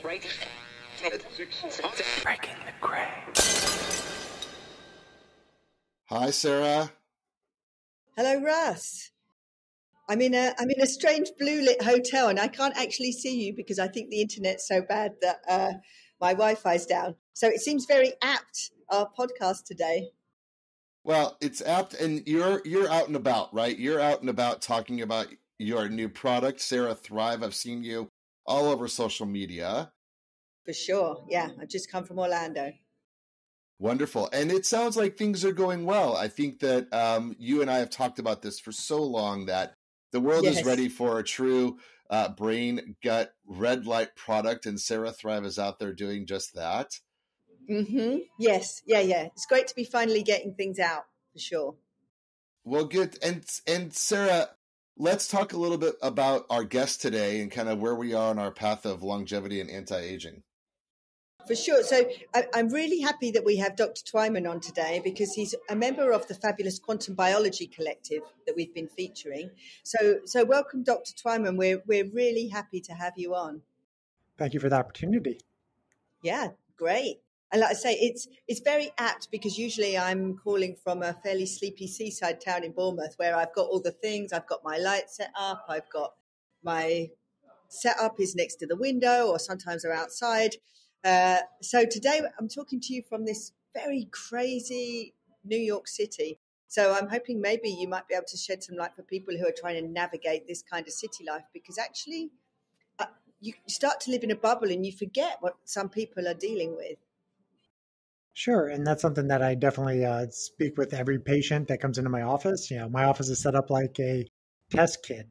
Breaking the gray. Hi, Sarah. Hello, Russ. I'm in a strange blue lit hotel, and I can't actually see you because I think the internet's so bad that my Wi-Fi's down. So it seems very apt, our podcast today. Well, it's apt, and you're out and about, right? You're out and about talking about your new product, Sarah Thrive. I've seen you all over social media. For sure. Yeah, I've just come from Orlando. Wonderful. And it sounds like things are going well. I think that you and I have talked about this for so long that the world is ready for a true brain gut red light product, and Sarah Thrive is out there doing just that. Mm-hmm. Yes. Yeah. It's great to be finally getting things out, for sure. Well, good. And Sarah, let's talk a little bit about our guest today and kind of where we are on our path of longevity and anti-aging. For sure. So I'm really happy that we have Dr. Twyman on today because he's a member of the fabulous Quantum Biology Collective that we've been featuring. So welcome, Dr. Twyman. We're really happy to have you on. Thank you for the opportunity. Yeah, great. And like I say, it's very apt because usually I'm calling from a fairly sleepy seaside town in Bournemouth where I've got all the things. I've got my light set up. I've got my setup is next to the window, or sometimes they're outside. So today I'm talking to you from this very crazy New York City. So I'm hoping maybe you might be able to shed some light for people who are trying to navigate this kind of city life, because actually you start to live in a bubble and you forget what some people are dealing with. Sure. And that's something that I definitely speak with every patient that comes into my office. My office is set up like a test kit.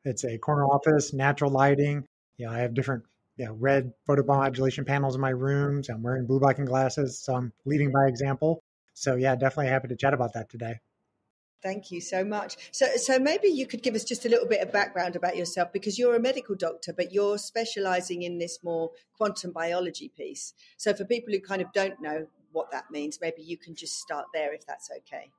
It's a corner office, natural lighting. I have different red photobiomodulation panels in my rooms. I'm wearing blue blocking glasses, so I'm leading by example. So yeah, definitely happy to chat about that today. Thank you so much. So maybe you could give us just a little bit of background about yourself, because you're a medical doctor, but you're specializing in this more quantum biology piece. So for people who kind of don't know what that means, maybe you can just start there if that's okay.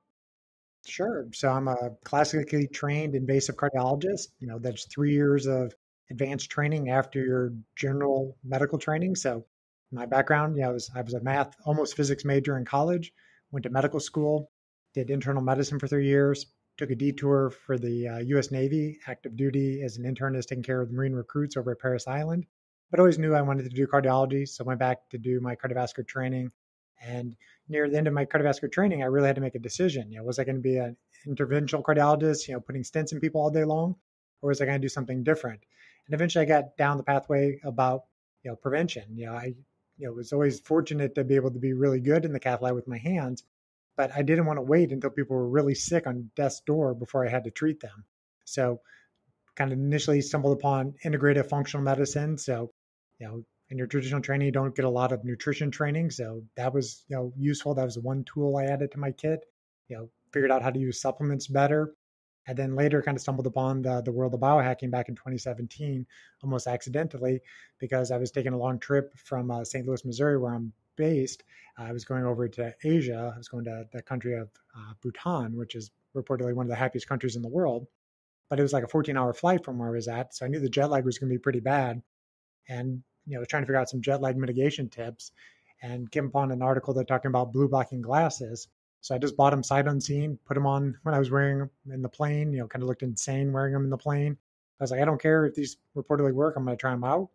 Sure. So I'm a classically trained invasive cardiologist. That's 3 years of advanced training after your general medical training. So my background, I was a math, almost physics major in college, went to medical school, did internal medicine for 3 years, took a detour for the U.S. Navy, active duty as an internist taking care of the Marine recruits over at Paris Island, but always knew I wanted to do cardiology. So I went back to do my cardiovascular training. And near the end of my cardiovascular training, I really had to make a decision. Was I going to be an interventional cardiologist, putting stents in people all day long, or was I going to do something different? And eventually I got down the pathway about, prevention. I was always fortunate to be able to be really good in the cath lab with my hands, but I didn't want to wait until people were really sick on death's door before I had to treat them. So kind of initially stumbled upon integrative functional medicine. So, in your traditional training, you don't get a lot of nutrition training. So that was, useful. That was one tool I added to my kit, figured out how to use supplements better. And then later kind of stumbled upon the world of biohacking back in 2017, almost accidentally, because I was taking a long trip from St. Louis, Missouri, where I'm based. I was going over to Asia. I was going to the country of Bhutan, which is reportedly one of the happiest countries in the world. But it was like a 14-hour flight from where I was at. So I knew the jet lag was going to be pretty bad. And, trying to figure out some jet lag mitigation tips, and came upon an article that talking about blue blocking glasses. So I just bought them sight unseen, put them on when I was wearing them in the plane, kind of looked insane wearing them in the plane. I was like, I don't care if these reportedly work, I'm going to try them out.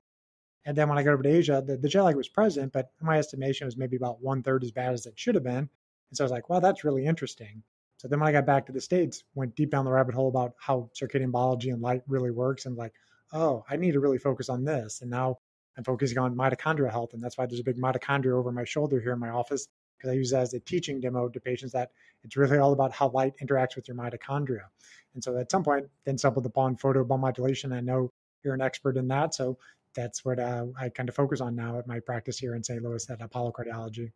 And then when I got over to Asia, the jet lag was present, but in my estimation, it was maybe about 1/3 as bad as it should have been. And so I was like, well, that's really interesting. So then when I got back to the States, went deep down the rabbit hole about how circadian biology and light really works. And like, oh, I need to really focus on this. And now I'm focusing on mitochondrial health. And that's why there's a big mitochondria over my shoulder here in my office, because I use that as a teaching demo to patients that it's really all about how light interacts with your mitochondria. And so at some point, then stumbled upon photobiomodulation. I know you're an expert in that. So that's what I kind of focus on now at my practice here in St. Louis at Apollo Cardiology.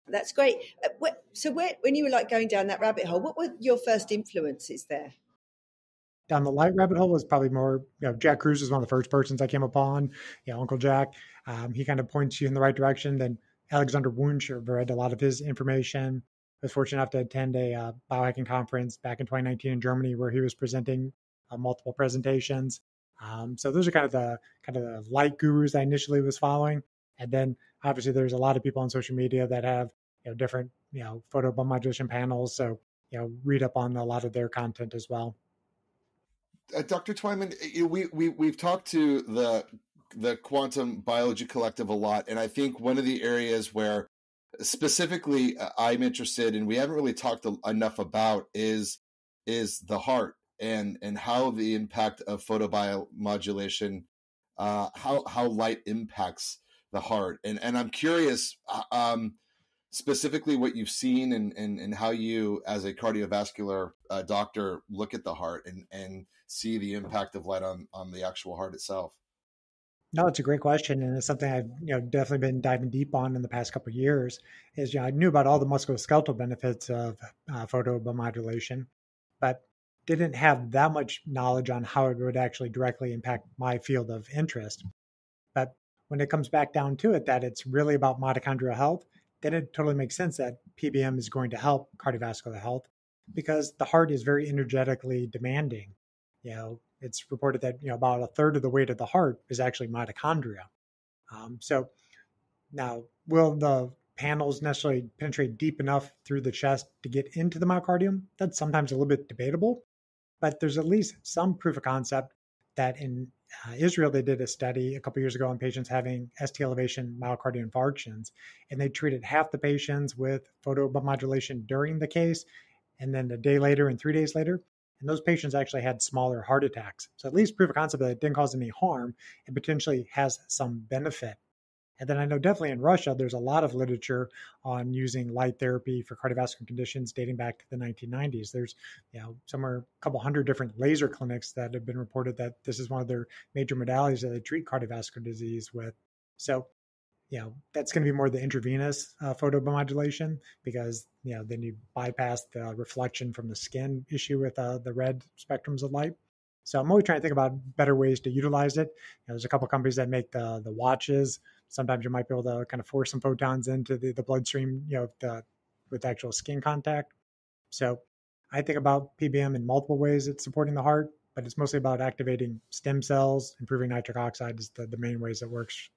That's great. When you were going down that rabbit hole, what were your first influences there? Down the light rabbit hole was probably more, Jack Kruse was one of the first persons I came upon, Uncle Jack. He kind of points you in the right direction. Then Alexander Wunsch, read a lot of his information. I was fortunate enough to attend a biohacking conference back in 2019 in Germany where he was presenting multiple presentations. So those are kind of the light gurus I initially was following. And then obviously there's a lot of people on social media that have, different, photobiomodulation panels. So, read up on a lot of their content as well. Dr. Twyman, we've talked to the Quantum Biology Collective a lot, and I think one of the areas where specifically I'm interested in, we haven't really talked enough about, is the heart and how the impact of photobiomodulation, how light impacts the heart, and I'm curious. Specifically what you've seen and how you as a cardiovascular doctor look at the heart and see the impact of light on the actual heart itself. No, it's a great question, and it's something I've definitely been diving deep on in the past couple of years. Is I knew about all the musculoskeletal benefits of photobiomodulation, but didn't have that much knowledge on how it would actually directly impact my field of interest. But when it comes back down to it, that it's really about mitochondrial health, then it totally makes sense that PBM is going to help cardiovascular health because the heart is very energetically demanding. It's reported that about a third of the weight of the heart is actually mitochondria. So now, will the panels necessarily penetrate deep enough through the chest to get into the myocardium? That's sometimes a little bit debatable, but there's at least some proof of concept that in Israel, they did a study a couple years ago on patients having ST elevation myocardial infarctions, and they treated half the patients with photobiomodulation during the case, and then a day later and 3 days later, and those patients actually had smaller heart attacks. So at least proof of concept that it didn't cause any harm and potentially has some benefit. And then I know definitely in Russia, there's a lot of literature on using light therapy for cardiovascular conditions dating back to the 1990s. There's, somewhere a couple hundred different laser clinics that have been reported that this is one of their major modalities that they treat cardiovascular disease with. So, that's going to be more the intravenous photobiomodulation because, then you bypass the reflection from the skin issue with the red spectrums of light. So I'm always trying to think about better ways to utilize it. There's a couple of companies that make the watches. Sometimes you might be able to kind of force some photons into the bloodstream, with actual skin contact. So I think about PBM in multiple ways it's supporting the heart, but it's mostly about activating stem cells, improving nitric oxide is the main ways it works.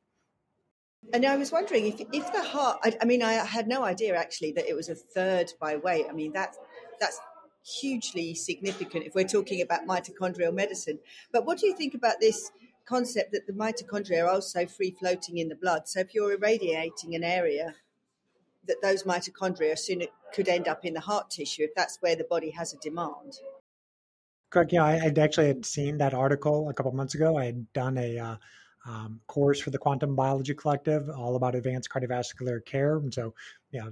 And I was wondering if the heart, I had no idea actually that it was a third by weight. I mean, that's hugely significant if we're talking about mitochondrial medicine. But what do you think about this concept that the mitochondria are also free floating in the blood? So if you're irradiating an area, that those mitochondria soon could end up in the heart tissue if that's where the body has a demand. Correct. I actually had seen that article a couple of months ago. I had done a course for the Quantum Biology Collective all about advanced cardiovascular care. And so,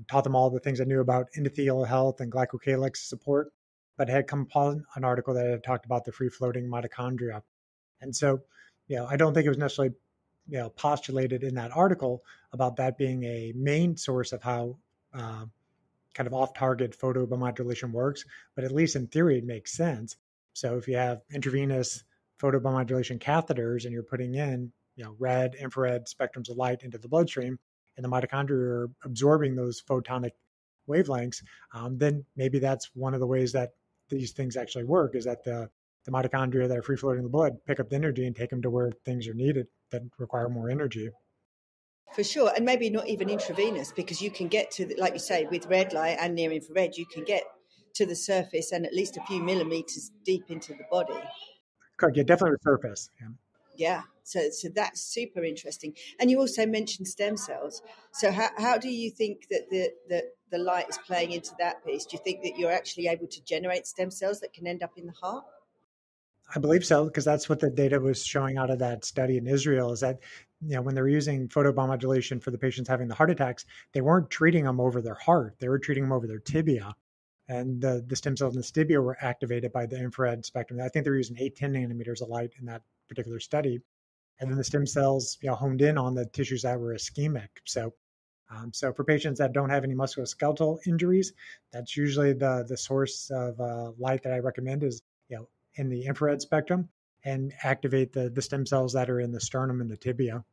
taught them all the things I knew about endothelial health and glycocalyx support, but had come upon an article that had talked about the free-floating mitochondria. And so, I don't think it was necessarily, postulated in that article about that being a main source of how kind of off-target photobiomodulation works, but at least in theory, it makes sense. So if you have intravenous photobiomodulation catheters and you're putting in, red, infrared spectrums of light into the bloodstream, and the mitochondria are absorbing those photonic wavelengths, then maybe that's one of the ways that these things actually work, is that the mitochondria that are free floating in the blood pick up the energy and take them to where things are needed that require more energy. For sure. And maybe not even intravenous, because you can get to, like you say, with red light and near infrared, you can get to the surface and at least a few millimeters deep into the body. Correct. Yeah, definitely the surface. Yeah. So that's super interesting. And you also mentioned stem cells. So how do you think that the light is playing into that piece? Do you think that you're actually able to generate stem cells that can end up in the heart? I believe so, because that's what the data was showing out of that study in Israel, is that, when they were using photobiomodulation for the patients having the heart attacks, they weren't treating them over their heart. They were treating them over their tibia. And the stem cells in the tibia were activated by the infrared spectrum. I think they were using 8-10 nanometers of light in that particular study. And then the stem cells, honed in on the tissues that were ischemic. So for patients that don't have any musculoskeletal injuries, that's usually the source of light that I recommend is, in the infrared spectrum, and activate the stem cells that are in the sternum and the tibia.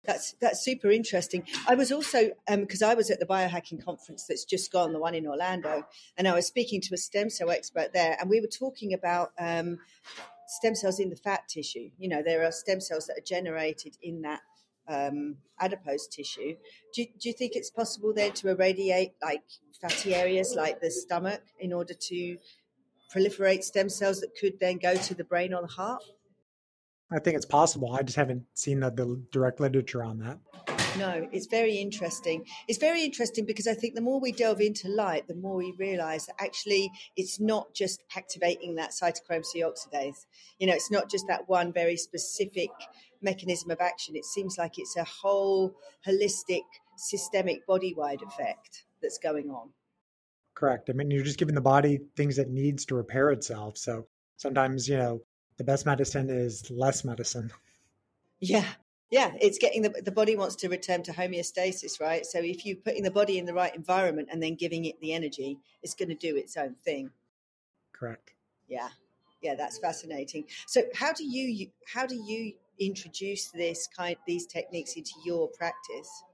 That's super interesting. I was also, because I was at the biohacking conference that's just gone, the one in Orlando, and I was speaking to a stem cell expert there, and we were talking about stem cells in the fat tissue. There are stem cells that are generated in that adipose tissue. Do you think it's possible then to irradiate like fatty areas like the stomach in order to proliferate stem cells that could then go to the brain or the heart? I think it's possible. I just haven't seen the direct literature on that. No, it's very interesting. It's very interesting because I think the more we delve into light, the more we realize that actually it's not just activating that cytochrome C oxidase. It's not just that one very specific mechanism of action. It seems like it's a whole holistic, systemic, body-wide effect that's going on. Correct. I mean, you're just giving the body things it needs to repair itself. So sometimes, the best medicine is less medicine. Yeah. Yeah, it's getting the body wants to return to homeostasis, right? So if you're putting the body in the right environment and then giving it the energy, it's going to do its own thing. Correct. Yeah, that's fascinating. So how do you introduce these techniques into your practice?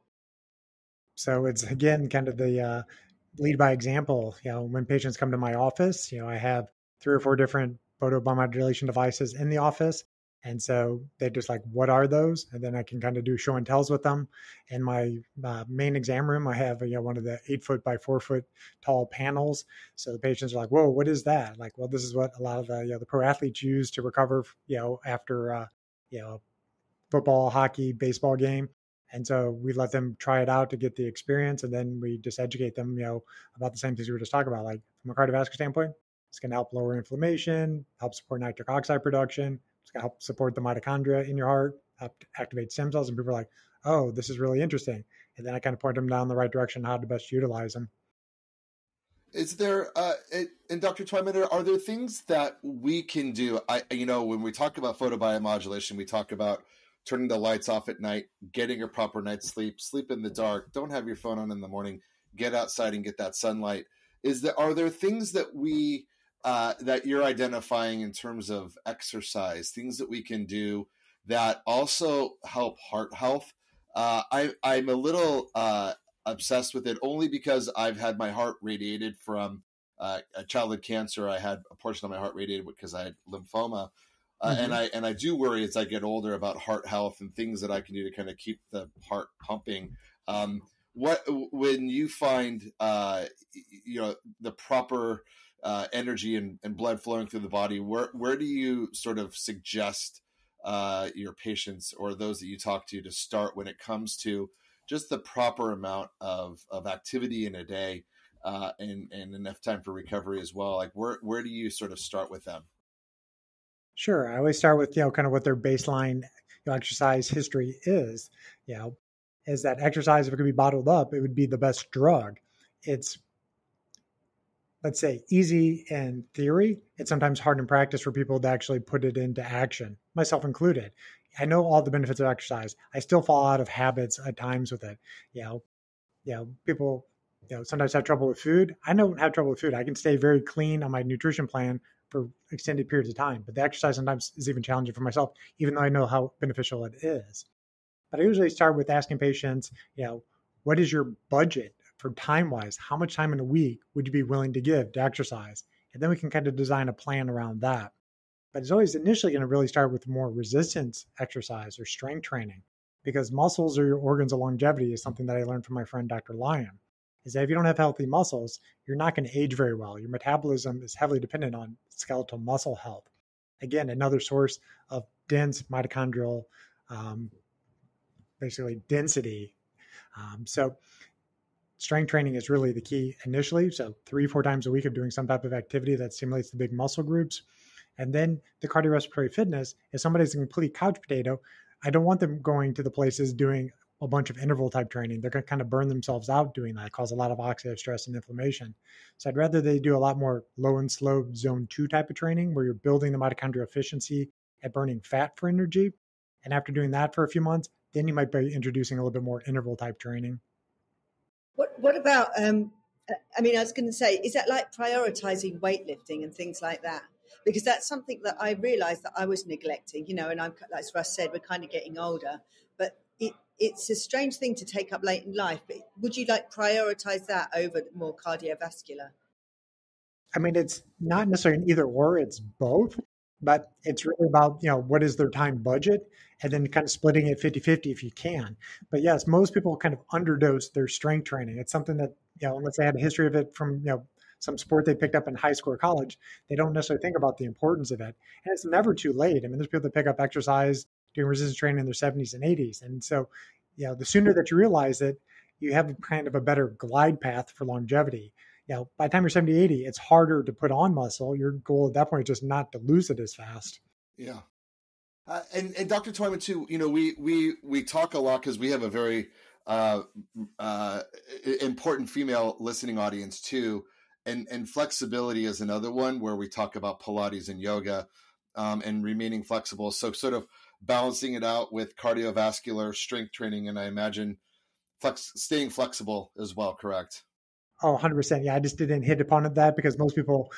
So it's again kind of the lead by example. When patients come to my office, I have 3 or 4 different photobiomodulation devices in the office. And so they're just like, what are those? And then I can kind of do show and tells with them. In my main exam room, I have one of the 8 foot by 4 foot tall panels. So the patients are like, whoa, what is that? Like, well, this is what a lot of the pro athletes use to recover, after a football, hockey, baseball game. And so we let them try it out to get the experience. And then we just educate them, about the same things we were just talking about. Like from a cardiovascular standpoint, it's going to help lower inflammation, help support nitric oxide production. It's going to help support the mitochondria in your heart, help activate stem cells. And people are like, oh, this is really interesting. And then I kind of point them down the right direction, how to best utilize them. Is there, and Dr. Twyman, are there things that we can do? When we talk about photobiomodulation, we talk about turning the lights off at night, getting a proper night's sleep, sleep in the dark, don't have your phone on in the morning, get outside and get that sunlight. Are there things that that you're identifying in terms of exercise, things that we can do that also help heart health? I'm a little obsessed with it only because I've had my heart radiated from a childhood cancer. I had a portion of my heart radiated because I had lymphoma. And I do worry as I get older about heart health and things that I can do to kind of keep the heart pumping. When you find the proper energy and blood flowing through the body, where do you sort of suggest your patients or those that you talk to start when it comes to just the proper amount of activity in a day and enough time for recovery as well? Like where do you sort of start with them? Sure. I always start with, kind of what their baseline exercise history is. Is that exercise, if it could be bottled up, it would be the best drug. It's, let's say, easy in theory. It's sometimes hard in practice for people to actually put it into action, myself included. I know all the benefits of exercise. I still fall out of habits at times with it. People, sometimes have trouble with food. I don't have trouble with food. I can stay very clean on my nutrition plan for extended periods of time. But the exercise sometimes is even challenging for myself, even though I know how beneficial it is. But I usually start with asking patients, what is your budget for time-wise? How much time in a week would you be willing to give to exercise? And then we can kind of design a plan around that. But it's always initially going to really start with more resistance exercise or strength training, because muscles are your organs of longevity is something that I learned from my friend, Dr. Lyon, is that if you don't have healthy muscles, you're not going to age very well. Your metabolism is heavily dependent on skeletal muscle health. Again, another source of dense mitochondrial, basically density. So strength training is really the key initially. So 3-4 times a week of doing some type of activity that stimulates the big muscle groups. And then the cardiorespiratory fitness, if somebody's a complete couch potato, I don't want them going to the places doing a bunch of interval type training. They're going to kind of burn themselves out doing that, cause a lot of oxidative stress and inflammation. So I'd rather they do a lot more low and slow zone 2 type of training where you're building the mitochondrial efficiency at burning fat for energy. And after doing that for a few months, then you might be introducing a little bit more interval type training. What about, I was going to say, is that like prioritizing weightlifting and things like that? Because that's something that I realized that I was neglecting, and I'm, like Russ said, we're kind of getting older, but it's a strange thing to take up late in life. But would you prioritize that over more cardiovascular? I mean, it's not necessarily an either or, it's both. But it's really about, what is their time budget, and then kind of splitting it 50-50 if you can. But yes, most people kind of underdose their strength training. It's something that, unless they had a history of it from, some sport they picked up in high school or college, they don't necessarily think about the importance of it. And it's never too late. I mean, there's people that pick up exercise doing resistance training in their 70s and 80s. And so, the sooner that you realize it, you have kind of a better glide path for longevity. By the time you're 70, 80, it's harder to put on muscle. Your goal at that point is just not to lose it as fast. Yeah. And Dr. Twyman too, we talk a lot because we have a very important female listening audience too. And flexibility is another one where we talk about Pilates and yoga and remaining flexible. So sort of balancing it out with cardiovascular strength training. And I imagine staying flexible as well, correct? Oh, 100%. Yeah, I just didn't hit upon that because most people,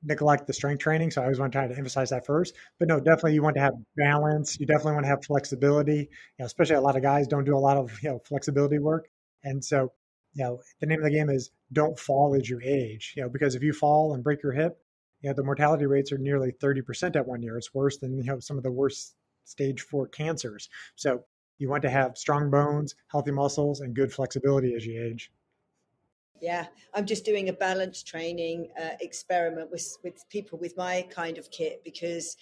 neglect the strength training. So I always want to try to emphasize that first. But no, definitely you want to have balance. You definitely want to have flexibility. Especially a lot of guys don't do a lot of flexibility work. And so, the name of the game is don't fall as you age. Because if you fall and break your hip, the mortality rates are nearly 30% at 1 year. It's worse than some of the worst stage 4 cancers. So you want to have strong bones, healthy muscles, and good flexibility as you age. Yeah, I'm just doing a balance training experiment with people with my kind of kit because,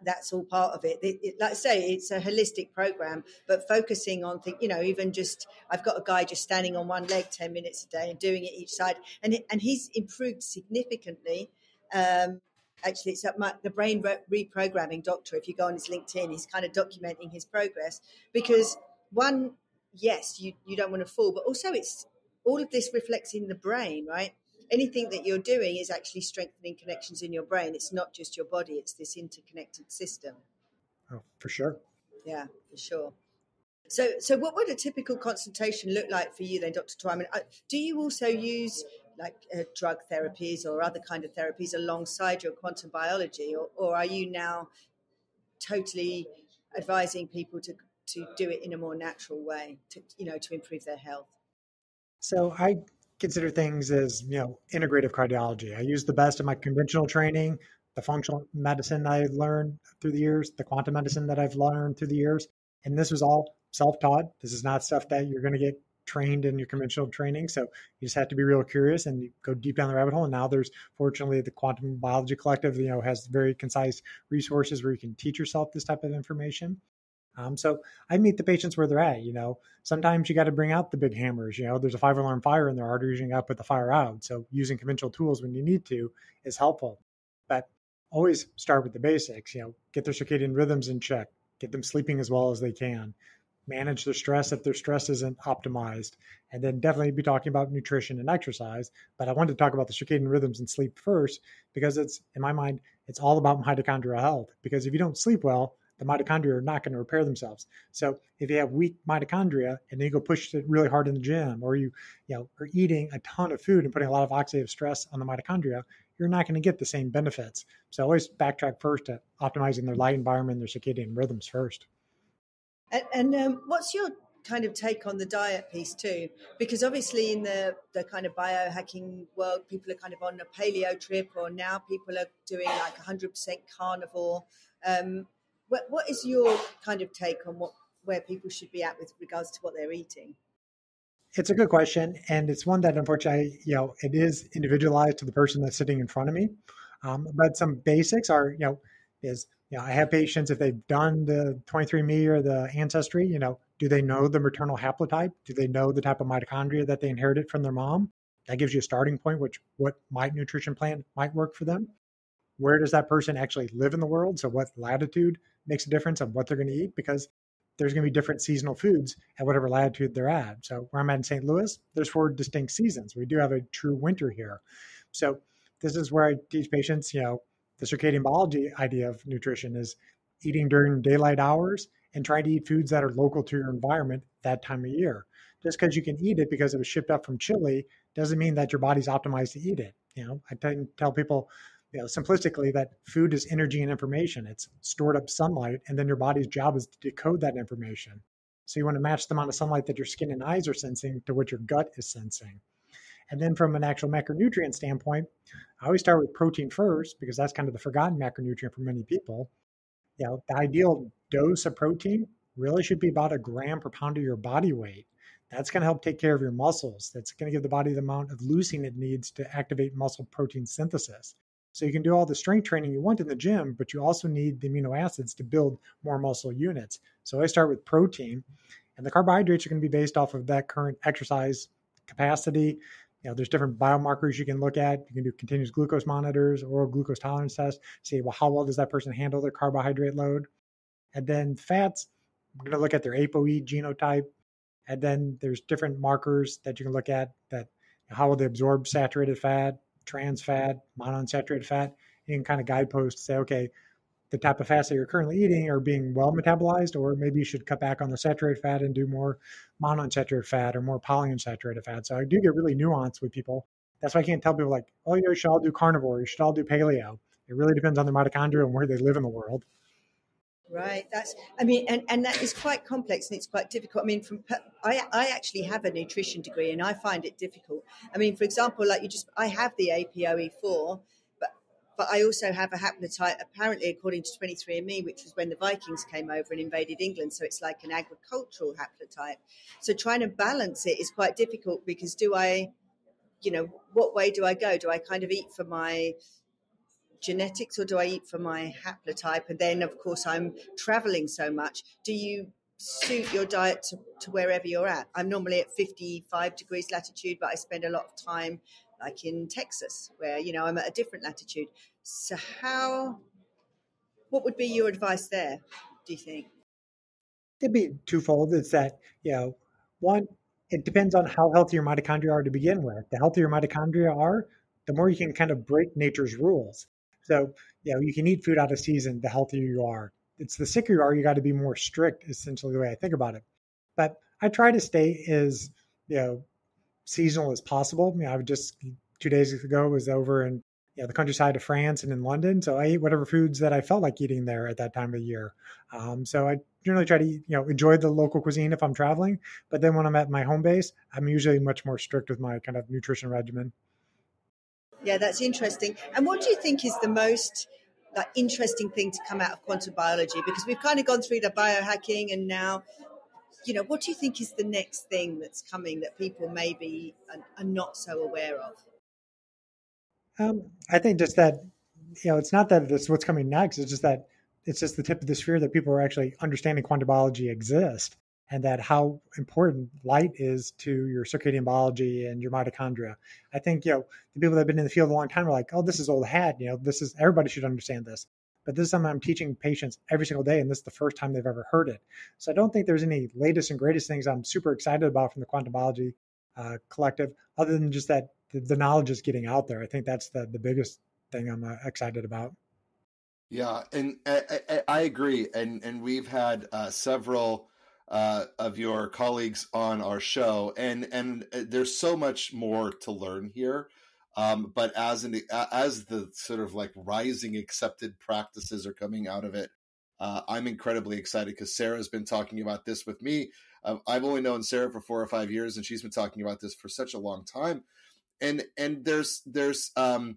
that's all part of it. Like I say, it's a holistic program, but focusing on things, even just, I've got a guy just standing on one leg 10 minutes a day and doing it each side. And he's improved significantly. Actually, it's the brain reprogramming doctor. If you go on his LinkedIn, he's kind of documenting his progress because one, yes, you don't want to fall, but also it's, all of this reflects in the brain, right? Anything that you're doing is actually strengthening connections in your brain. It's not just your body. It's this interconnected system. Oh, for sure. Yeah, for sure. So what would a typical consultation look like for you then, Dr. Twyman? Do you also use like drug therapies or other kind of therapies alongside your quantum biology? Or are you now totally advising people to do it in a more natural way to improve their health? So I consider things as, integrative cardiology. I use the best of my conventional training, the functional medicine I learned through the years, the quantum medicine that I've learned through the years. And this was all self-taught. This is not stuff that you're going to get trained in your conventional training. So you just have to be real curious and go deep down the rabbit hole. And now there's, fortunately, the Quantum Biology Collective, has very concise resources where you can teach yourself this type of information. So I meet the patients where they're at. Sometimes you got to bring out the big hammers. There's a 5-alarm fire in their arteries, and you got to put the fire out. So using conventional tools when you need to is helpful. But always start with the basics. Get their circadian rhythms in check. Get them sleeping as well as they can. Manage their stress if their stress isn't optimized. And then definitely be talking about nutrition and exercise. But I wanted to talk about the circadian rhythms and sleep first because it's, in my mind, it's all about mitochondrial health. Because if you don't sleep well, the mitochondria are not going to repair themselves. So if you have weak mitochondria and then you go push it really hard in the gym, or you are eating a ton of food and putting a lot of oxidative stress on the mitochondria, you're not going to get the same benefits. So always backtrack first to optimizing their light environment and their circadian rhythms first. And what's your kind of take on the diet piece too? Because obviously in the kind of biohacking world, people are kind of on a paleo trip, or now people are doing like 100% carnivore. What is your kind of take on where people should be at with regards to what they're eating? It's a good question. And it's one that unfortunately, it is individualized to the person that's sitting in front of me. But some basics are, I have patients, if they've done the 23andMe or the Ancestry, do they know the maternal haplotype? Do they know the type of mitochondria that they inherited from their mom? That gives you a starting point, what nutrition plan might work for them. Where does that person actually live in the world? So what latitude makes a difference on what they're going to eat, because there's going to be different seasonal foods at whatever latitude they're at. So where I'm at in St. Louis, there's 4 distinct seasons. We do have a true winter here. So this is where I teach patients, the circadian biology idea of nutrition is eating during daylight hours and trying to eat foods that are local to your environment that time of year. Just because you can eat it because it was shipped up from Chile doesn't mean that your body's optimized to eat it. I tell people, simplistically, that food is energy and information. It's stored up sunlight, and then your body's job is to decode that information. So you want to match the amount of sunlight that your skin and eyes are sensing to what your gut is sensing. And then from an actual macronutrient standpoint, I always start with protein first because that's kind of the forgotten macronutrient for many people. The ideal dose of protein really should be about a gram per pound of your body weight. That's going to help take care of your muscles. That's going to give the body the amount of leucine it needs to activate muscle protein synthesis. So you can do all the strength training you want in the gym, but you also need the amino acids to build more muscle units. So I start with protein, and the carbohydrates are going to be based off of that current exercise capacity. There's different biomarkers you can look at. You can do continuous glucose monitors, oral glucose tolerance tests, see, well, how well does that person handle their carbohydrate load? And then fats, we're going to look at their ApoE genotype. And then there's different markers that you can look at that how will they absorb saturated fat, trans fat, monounsaturated fat. You can kind of guidepost to say, okay, the type of fats that you're currently eating are being well metabolized, or maybe you should cut back on the saturated fat and do more monounsaturated fat or more polyunsaturated fat. So I do get really nuanced with people. That's why I can't tell people like, oh, you should all do carnivore, you should all do paleo. It really depends on their mitochondria and where they live in the world. Right. And that is quite complex and it's quite difficult. I actually have a nutrition degree and I find it difficult. For example, I have the APOE4, but I also have a haplotype, apparently according to 23andMe, which was when the Vikings came over and invaded England. So it's like an agricultural haplotype. So trying to balance it is quite difficult because what way do I go? Do I kind of eat for my genetics or do I eat for my haplotype? And then, of course, I'm traveling so much. Do you suit your diet to wherever you're at? I'm normally at 55 degrees latitude, but I spend a lot of time like in Texas where, I'm at a different latitude. So what would be your advice there, do you think? It'd be twofold. It's that, one, it depends on how healthy your mitochondria are to begin with. The healthier mitochondria are, the more you can kind of break nature's rules. So, you can eat food out of season, the healthier you are. It's the sicker you are, you got to be more strict, essentially the way I think about it. But I try to stay as, seasonal as possible. I would just 2 days ago was over in the countryside of France and in London. So I ate whatever foods that I felt like eating there at that time of year. So I generally try to eat, enjoy the local cuisine if I'm traveling. But then when I'm at my home base, I'm usually much more strict with my kind of nutrition regimen. Yeah, that's interesting. And what do you think is the most interesting thing to come out of quantum biology? Because we've kind of gone through the biohacking and now, what do you think is the next thing that's coming that people maybe are not so aware of? I think just that, it's not that it's what's coming next. It's just that it's just the tip of the spear that people are actually understanding quantum biology exists and that how important light is to your circadian biology and your mitochondria. I think, the people that have been in the field a long time are like, oh, this is old hat. Everybody should understand this. But this is something I'm teaching patients every single day, and this is the first time they've ever heard it. So I don't think there's any latest and greatest things I'm super excited about from the quantum biology collective, other than just that the knowledge is getting out there. I think that's the biggest thing I'm excited about. Yeah, and I agree. And we've had several of your colleagues on our show, and there's so much more to learn here. But as the sort of like rising accepted practices are coming out of it, I'm incredibly excited because Sarah's been talking about this with me. I've only known Sarah for 4 or 5 years, and she's been talking about this for such a long time. And there's the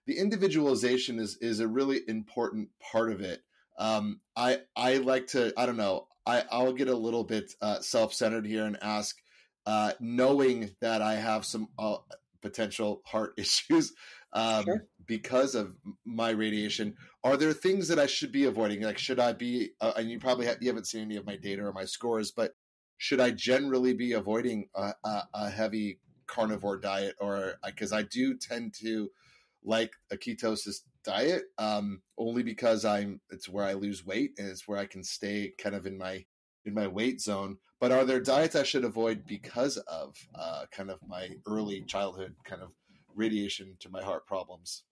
individualization is a really important part of it. I like to, I don't know, I'll get a little bit self-centered here and ask, knowing that I have some potential heart issues Sure. because of my radiation, are there things that I should be avoiding? Like, should I be, and you probably you haven't seen any of my data or my scores, but should I generally be avoiding a heavy carnivore diet? Or because I do tend to like a ketosis diet, only because it's where I lose weight and it's where I can stay kind of in my weight zone. But are there diets I should avoid because of kind of my early childhood kind of radiation to my heart problems?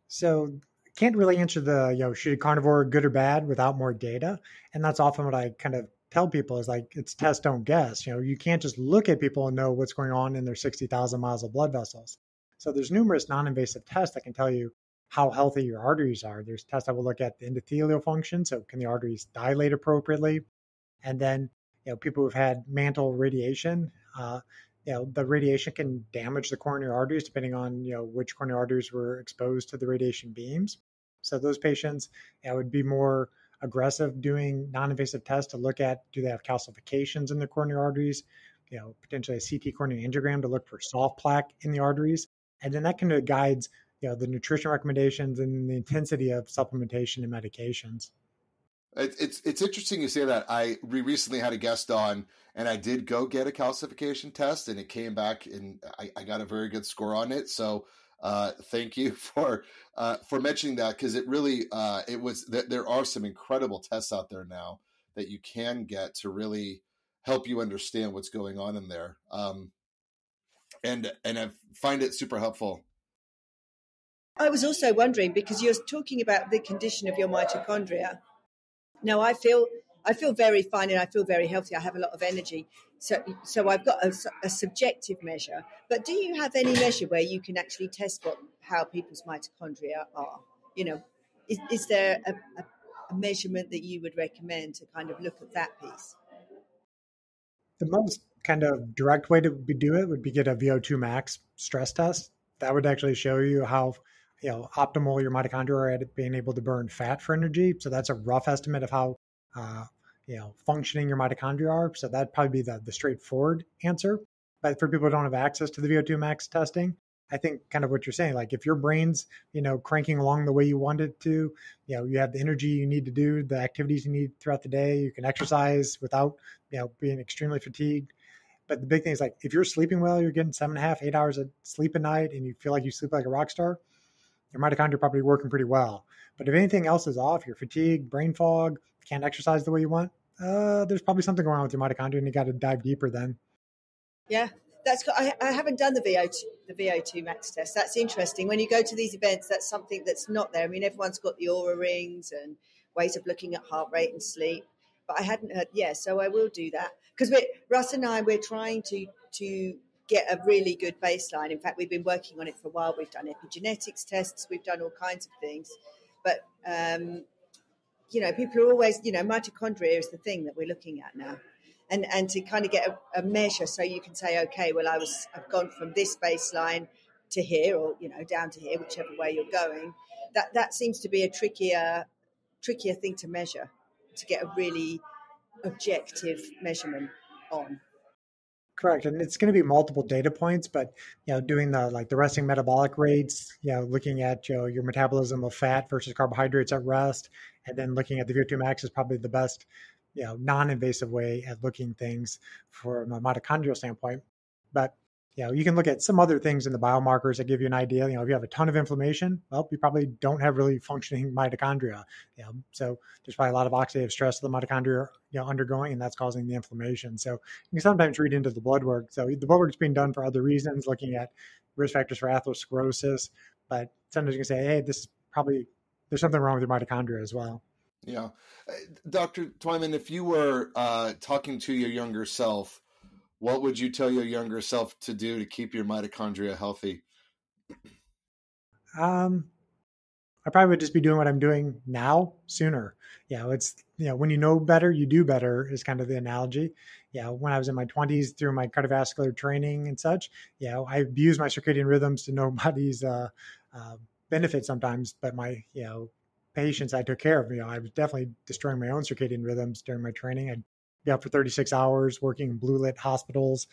So can't really answer the, should carnivore good or bad without more data. And that's often what I kind of tell people is like, it's test, don't guess. You can't just look at people and know what's going on in their 60,000 miles of blood vessels. So there's numerous non-invasive tests that can tell you how healthy your arteries are. There's tests that will look at the endothelial function. So can the arteries dilate appropriately? And then, people who've had mantle radiation, the radiation can damage the coronary arteries depending on, which coronary arteries were exposed to the radiation beams. So those patients, would be more aggressive doing non-invasive tests to look at, do they have calcifications in the coronary arteries, potentially a CT coronary angiogram to look for soft plaque in the arteries. And then that kind of guides, the nutrition recommendations and the intensity of supplementation and medications. It's interesting you say that. We recently had a guest on, and I did go get a calcification test, and it came back, and I got a very good score on it. So thank you for mentioning that, because it really there are some incredible tests out there now that you can get to really help you understand what's going on in there, and I find it super helpful. I was also wondering, because you're talking about the condition of your mitochondria. Now, I feel very fine and I feel very healthy. I have a lot of energy. So I've got a subjective measure. But do you have any measure where you can actually test how people's mitochondria are? Is there a measurement that you would recommend to kind of look at that piece? The most kind of direct way to do it would be get a VO2 max stress test. That would actually show you how optimal your mitochondria are at being able to burn fat for energy. So that's a rough estimate of how, functioning your mitochondria are. So that'd probably be the straightforward answer. But for people who don't have access to the VO2 max testing, I think kind of what you're saying, like if your brain's, cranking along the way you want it to, you have the energy you need to do, the activities you need throughout the day, you can exercise without, being extremely fatigued. But the big thing is, like, if you're sleeping well, you're getting 7.5, 8 hours of sleep a night, and you feel like you sleep like a rock star, your mitochondria are probably working pretty well. But if anything else is off, you're fatigued, brain fog, can't exercise the way you want, there's probably something going on with your mitochondria, and you got to dive deeper then. Yeah, I haven't done the VO2 max test. That's interesting. When you go to these events, that's something that's not there. I mean, everyone's got the aura rings and ways of looking at heart rate and sleep, but I hadn't heard. Yeah, so I will do that, because Russ and I, we're trying to get a really good baseline. In fact, we've been working on it for a while. We've done epigenetics tests. We've done all kinds of things. But, people are always, mitochondria is the thing that we're looking at now. And to kind of get a measure so you can say, okay, well, I've gone from this baseline to here, or, down to here, whichever way you're going. That seems to be a trickier thing to measure, to get a really objective measurement on. Correct. And it's going to be multiple data points, but, doing the resting metabolic rates, looking at, your metabolism of fat versus carbohydrates at rest, and then looking at the VO2 max is probably the best, non-invasive way at looking things from a mitochondrial standpoint. But, you can look at some other things in the biomarkers that give you an idea. If you have a ton of inflammation, well, you probably don't have really functioning mitochondria. So there's probably a lot of oxidative stress the mitochondria are, undergoing, and that's causing the inflammation. So you can sometimes read into the blood work. So the blood work's being done for other reasons, looking at risk factors for atherosclerosis. But sometimes you can say, hey, there's something wrong with your mitochondria as well. Yeah. Dr. Twyman, if you were talking to your younger self, what would you tell your younger self to do to keep your mitochondria healthy? I probably would just be doing what I'm doing now sooner. It's, when you know better, you do better is kind of the analogy. When I was in my 20s through my cardiovascular training and such, I abused my circadian rhythms to nobody's benefit sometimes, but my, patients I took care of, I was definitely destroying my own circadian rhythms during my training. I'd be up for 36 hours working in blue lit hospitals,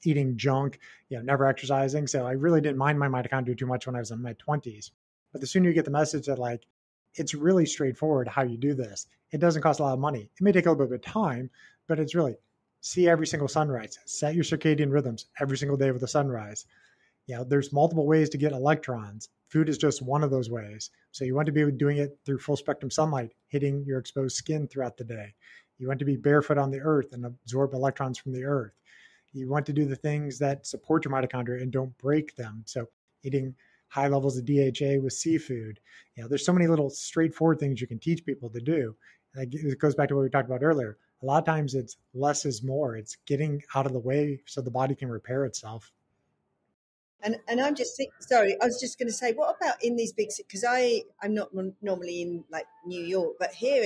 eating junk, never exercising. So I really didn't mind my mitochondria too much when I was in my 20s. But the sooner you get the message that, like, it's really straightforward how you do this. It doesn't cost a lot of money. It may take a little bit of time, but it's really see every single sunrise, set your circadian rhythms every single day with the sunrise. There's multiple ways to get electrons. Food is just one of those ways. So you want to be doing it through full spectrum sunlight, hitting your exposed skin throughout the day. You want to be barefoot on the earth and absorb electrons from the earth. You want to do the things that support your mitochondria and don't break them. So eating high levels of DHA with seafood. There's so many little straightforward things you can teach people to do. And it goes back to what we talked about earlier. A lot of times it's less is more. It's getting out of the way so the body can repair itself. And I'm just sorry, I was just going to say, what about in these big cities? Because I'm not normally in like New York, but here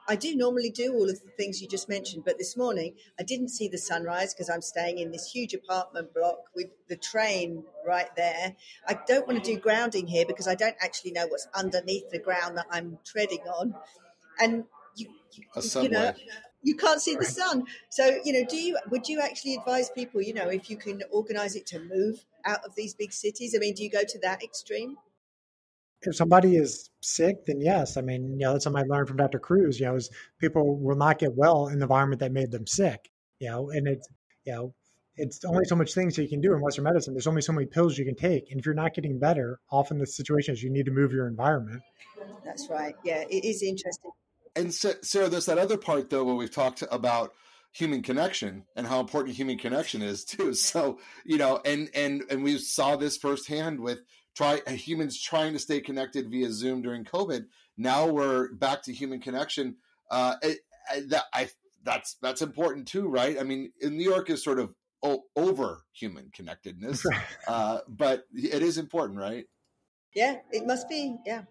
I do normally do all of the things you just mentioned, but this morning I didn't see the sunrise because I'm staying in this huge apartment block with the train right there. I don't want to do grounding here because I don't actually know what's underneath the ground that I'm treading on. And A you know, subway. you can't see the Right. sun. So, would you actually advise people, if you can organize it, to move out of these big cities? I mean, do you go to that extreme? If somebody is sick, then yes. I mean, that's something I learned from Dr. Cruz, is people will not get well in the environment that made them sick, and you know, it's only so much things that you can do in Western medicine. There's only so many pills you can take. And if you're not getting better, often the situation is you need to move your environment. That's right. Yeah, it is interesting. And Sarah, there's that other part though where we've talked about human connection and how important human connection is too. So, and we saw this firsthand with humans trying to stay connected via Zoom during COVID. Now we're back to human connection. That's important too, right? I mean, in New York is sort of over human connectedness, but it is important, right? Yeah, it must be. Yeah,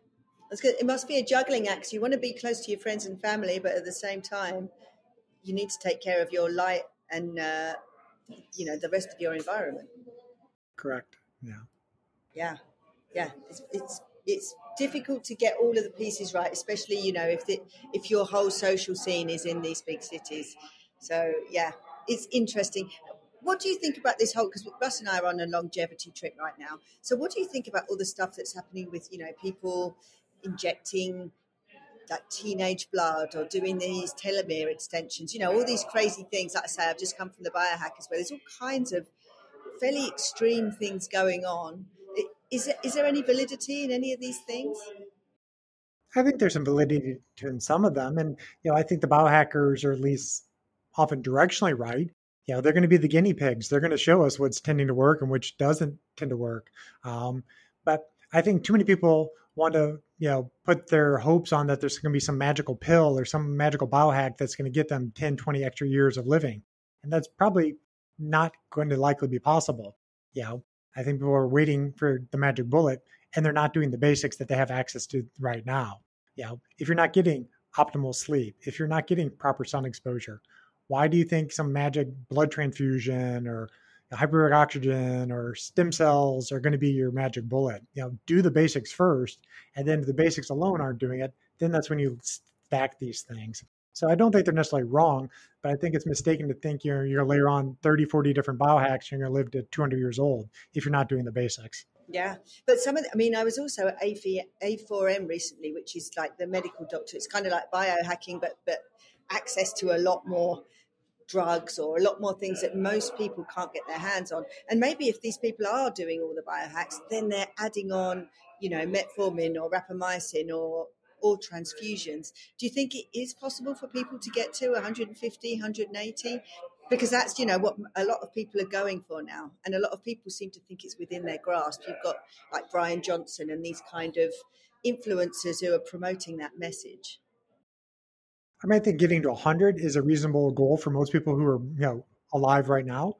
that's good. It must be a juggling act. You want to be close to your friends and family, but at the same time, you need to take care of your light and the rest of your environment. Correct. Yeah. Yeah, yeah. It's difficult to get all of the pieces right, especially if your whole social scene is in these big cities. So yeah, it's interesting. What do you think about this whole? Because Russ and I are on a longevity trip right now. So what do you think about all the stuff that's happening with people injecting like teenage blood or doing these telomere extensions? All these crazy things. Like I say, I've just come from the biohackers where there's all kinds of fairly extreme things going on. Is there any validity in any of these things? I think there's some validity to in some of them. And, I think the biohackers are at least often directionally right. They're going to be the guinea pigs. They're going to show us what's tending to work and which doesn't tend to work. But I think too many people want to, put their hopes on that there's going to be some magical pill or some magical biohack that's going to get them 10, 20 extra years of living. And that's probably not going to likely be possible. I think people are waiting for the magic bullet and they're not doing the basics that they have access to right now. If you're not getting optimal sleep, if you're not getting proper sun exposure, why do you think some magic blood transfusion or hyperbaric oxygen or stem cells are going to be your magic bullet? Do the basics first, and then if the basics alone aren't doing it, then that's when you stack these things. So I don't think they're necessarily wrong, but I think it's mistaken to think you're going to layer on 30, 40 different biohacks and you're going to live to 200 years old if you're not doing the basics. Yeah, but I was also at A4M recently, which is like the medical doctor. It's kind of like biohacking, but access to a lot more drugs or a lot more things that most people can't get their hands on. And maybe if these people are doing all the biohacks, then they're adding on, metformin or rapamycin or transfusions. Do you think it is possible for people to get to 150, 180? Because that's, what a lot of people are going for now. And a lot of people seem to think it's within their grasp. You've got like Brian Johnson and these kind of influencers who are promoting that message. I think getting to 100 is a reasonable goal for most people who are, alive right now.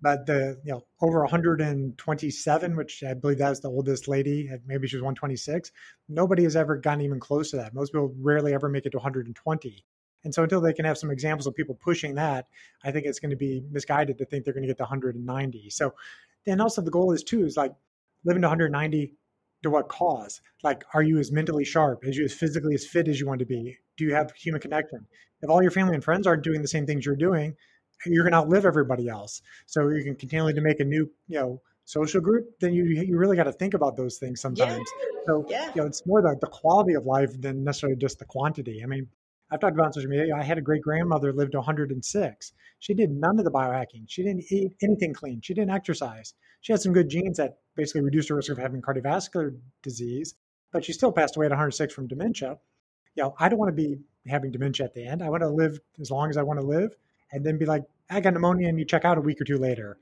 But the, over 127, which I believe that's the oldest lady, maybe she was 126. Nobody has ever gotten even close to that. Most people rarely ever make it to 120. And so until they can have some examples of people pushing that, I think it's going to be misguided to think they're going to get to 190. So then also the goal is like living to 190 to what cause? Like, are you as mentally sharp, as you as physically as fit as you want to be? Do you have human connection? If all your family and friends aren't doing the same things you're doing, you're going to outlive everybody else. So you can continually to make a new, social group, then you really got to think about those things sometimes. Yeah. So, Yeah. It's more the quality of life than necessarily just the quantity. I mean, I've talked about on social media, I had a great grandmother lived to 106. She did none of the biohacking. She didn't eat anything clean. She didn't exercise. She had some good genes that basically reduced her risk of having cardiovascular disease, but she still passed away at 106 from dementia. I don't want to be having dementia at the end. I want to live as long as I want to live and then be like, I got pneumonia and you check out a week or two later.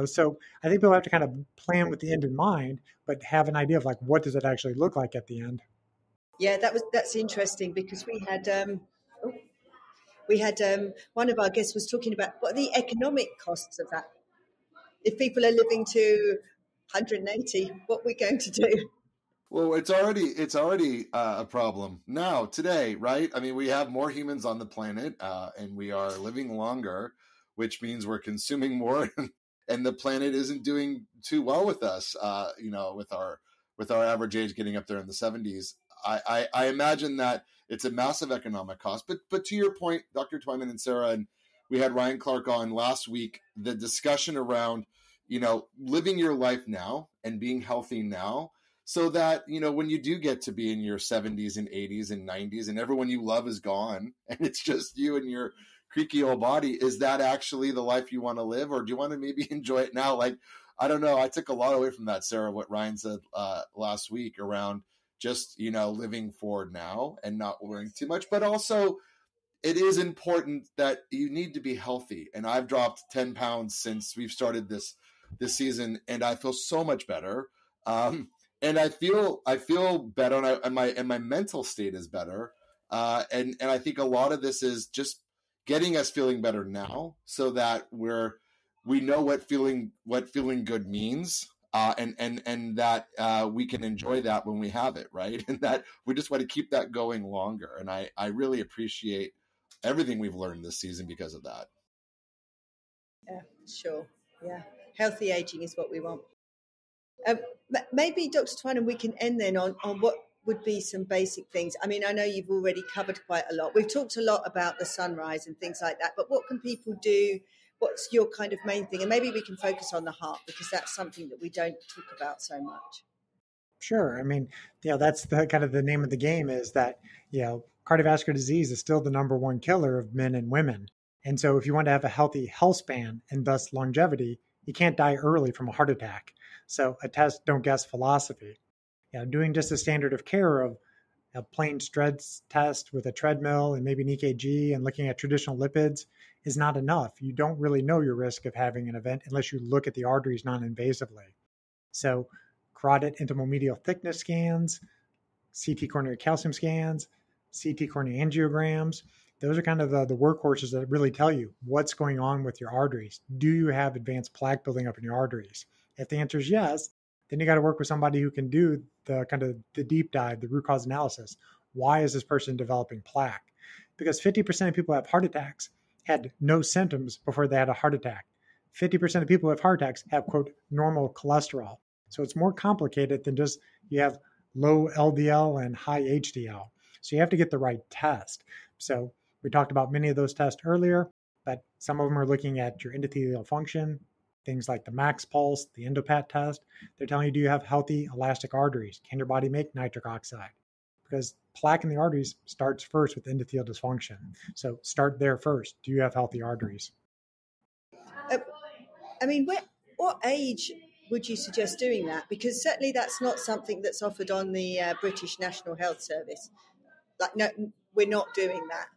So I think people have to kind of plan with the end in mind, but have an idea of like, what does it actually look like at the end? Yeah, that's interesting because we had one of our guests was talking about what are the economic costs of that. If people are living to 180, what are we going to do? Well, it's already a problem now today, right? I mean, we have more humans on the planet, and we are living longer, which means we're consuming more, and the planet isn't doing too well with us. With our average age getting up there in the 70s, I imagine that it's a massive economic cost. But to your point, Dr. Twyman and Sarah, and we had Ryan Clark on last week. The discussion around living your life now and being healthy now, so that when you do get to be in your 70s and 80s and 90s and everyone you love is gone and it's just you and your creaky old body, is that actually the life you want to live, or do you want to maybe enjoy it now? Like, I don't know, I took a lot away from that, Sarah, what Ryan said last week around just living forward now and not worrying too much. But also, it is important that you need to be healthy, and I've dropped 10 pounds since we've started this season, and I feel so much better. And I feel better, and my mental state is better. And I think a lot of this is just getting us feeling better now, so that we know what feeling good means, and that we can enjoy that when we have it, right? And that we just want to keep that going longer. And I really appreciate everything we've learned this season because of that. Yeah, sure. Yeah, healthy aging is what we want. Maybe, Dr. Twyman, we can end then on what would be some basic things. I mean, I know you've already covered quite a lot. We've talked a lot about the sunrise and things like that, but what can people do? What's your kind of main thing? And maybe we can focus on the heart, because that's something that we don't talk about so much. Sure. I mean, that's the kind of the name of the game, is that, cardiovascular disease is still the number one killer of men and women. And so if you want to have a healthy health span and thus longevity, you can't die early from a heart attack. So a test, don't guess philosophy. Doing just a standard of care of a plain stress test with a treadmill and maybe an EKG and looking at traditional lipids is not enough. You don't really know your risk of having an event unless you look at the arteries non-invasively. So carotid intimal medial thickness scans, CT coronary calcium scans, CT coronary angiograms, those are kind of the workhorses that really tell you what's going on with your arteries. Do you have advanced plaque building up in your arteries? If the answer is yes, then you got to work with somebody who can do the kind of the deep dive, the root cause analysis. Why is this person developing plaque? Because 50% of people who have heart attacks had no symptoms before they had a heart attack. 50% of people who have heart attacks have, quote, normal cholesterol. So it's more complicated than just you have low LDL and high HDL. So you have to get the right test. So we talked about many of those tests earlier, but some of them are looking at your endothelial function, things like the max pulse, the endopat test. They're telling you, do you have healthy elastic arteries? Can your body make nitric oxide? Because plaque in the arteries starts first with endothelial dysfunction. So start there first. Do you have healthy arteries? I mean, what age would you suggest doing that? Because certainly that's not something that's offered on the British National Health Service. Like, no, we're not doing that.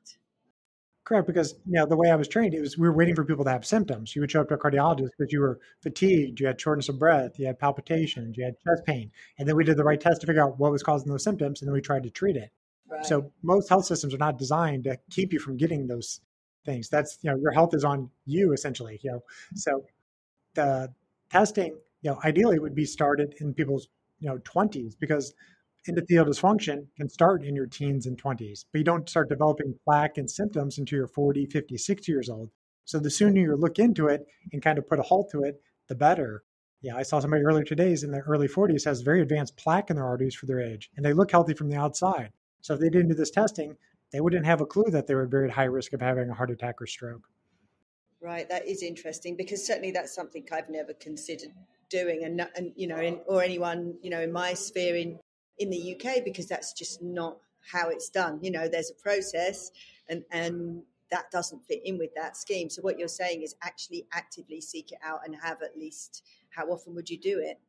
Correct, because the way I was trained, it was we were waiting for people to have symptoms. You would show up to a cardiologist because you were fatigued, you had shortness of breath, you had palpitations, you had chest pain, and then we did the right test to figure out what was causing those symptoms, and then we tried to treat it. Right. So most health systems are not designed to keep you from getting those things. That's your health is on you essentially. So the testing, ideally would be started in people's 20s, because endothelial dysfunction can start in your teens and 20s, but you don't start developing plaque and symptoms until you're 40, 50, 60 years old. So the sooner you look into it and kind of put a halt to it, the better. I saw somebody earlier today in their early 40s has very advanced plaque in their arteries for their age, and they look healthy from the outside. So if they didn't do this testing, they wouldn't have a clue that they were at very high risk of having a heart attack or stroke. Right, that is interesting, because certainly that's something I've never considered doing, and or anyone in my sphere in the UK, because that's just not how it's done. There's a process, and that doesn't fit in with that scheme. So what you're saying is actually actively seek it out and have at least, how often would you do it?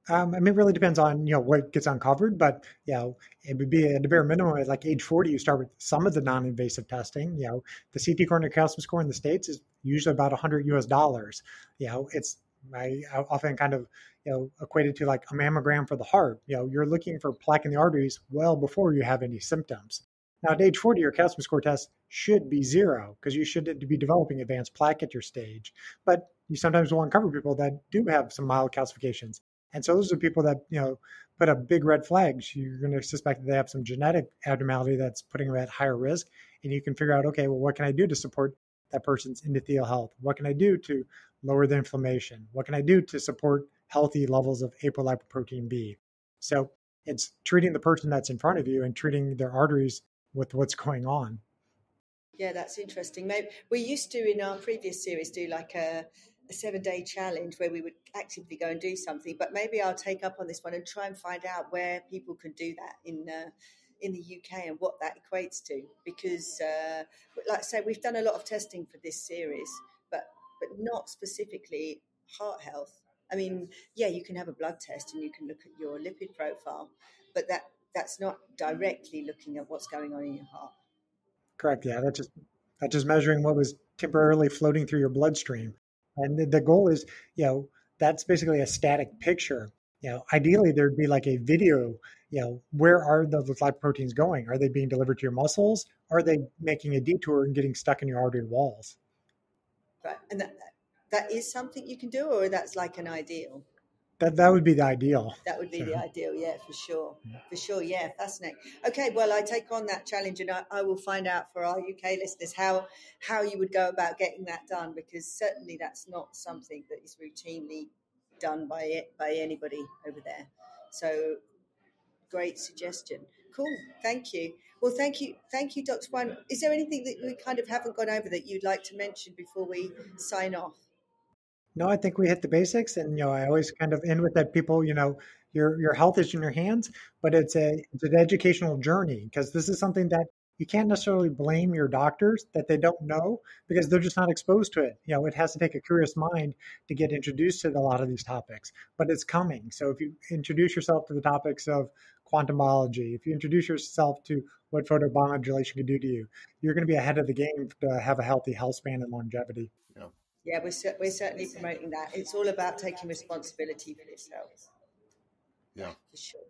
It really depends on what gets uncovered, but it would be at the bare minimum at like age 40. You start with some of the non-invasive testing. The CT coronary calcium score in the States is usually about $100 US. It's I often kind of equated to like a mammogram for the heart. You're looking for plaque in the arteries well before you have any symptoms. Now at age 40, your calcium score test should be 0, because you shouldn't be developing advanced plaque at your stage. But you sometimes will uncover people that do have some mild calcifications. And so those are people that, put up big red flags. You're going to suspect that they have some genetic abnormality that's putting them at higher risk. And you can figure out, okay, well, what can I do to support that person's endothelial health? What can I do to lower the inflammation? What can I do to support healthy levels of apolipoprotein B? So it's treating the person that's in front of you and treating their arteries with what's going on. Yeah, that's interesting. Maybe we used to, in our previous series, do like a 7-day challenge where we would actively go and do something. But maybe I'll take up on this one and try and find out where people can do that in the UK and what that equates to. Because, like I say, we've done a lot of testing for this series, but not specifically heart health. I mean, yeah, you can have a blood test and you can look at your lipid profile, but that's not directly looking at what's going on in your heart. Correct. Yeah, that's just measuring what was temporarily floating through your bloodstream. And the goal is, that's basically a static picture. Ideally there'd be like a video, where are those lipoproteins going? Are they being delivered to your muscles? Or are they making a detour and getting stuck in your artery walls? Right. And that is something you can do, or that's like an ideal? That would be the ideal. That would be the ideal, yeah, for sure. For sure, yeah, fascinating. Okay, well, I take on that challenge, and I will find out for our UK listeners how you would go about getting that done, because certainly that's not something that is routinely done by anybody over there. So, great suggestion. Cool, thank you. Well, thank you, Dr. Twyman. Is there anything that we kind of haven't gone over that you'd like to mention before we sign off? No, I think we hit the basics, and I always kind of end with that. People, your health is in your hands, but it's an educational journey, because this is something that you can't necessarily blame your doctors that they don't know, because they're just not exposed to it. It has to take a curious mind to get introduced to a lot of these topics, but it's coming. So if you introduce yourself to the topics of quantum biology, if you introduce yourself to what photobiomodulation can do to you, you're going to be ahead of the game to have a healthy health span and longevity. Yeah. Yeah, we're certainly promoting that. It's all about taking responsibility for this health. Yeah, for sure.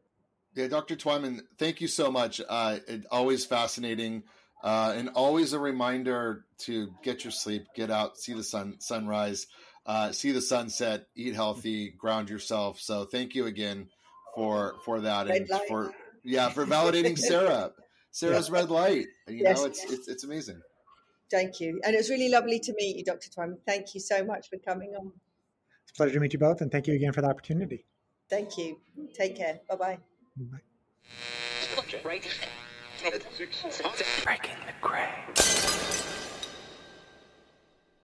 Yeah, Dr. Twyman, thank you so much. Always fascinating, and always a reminder to get your sleep, get out, see the sunrise, see the sunset, eat healthy, ground yourself. So thank you again for that, Red and light. for validating Sarah's red light. Yes. It's amazing. Thank you. And it was really lovely to meet you, Dr. Twyman. Thank you so much for coming on. It's a pleasure to meet you both, and thank you again for the opportunity. Thank you. Take care. Bye-bye. Bye. Breaking the gray.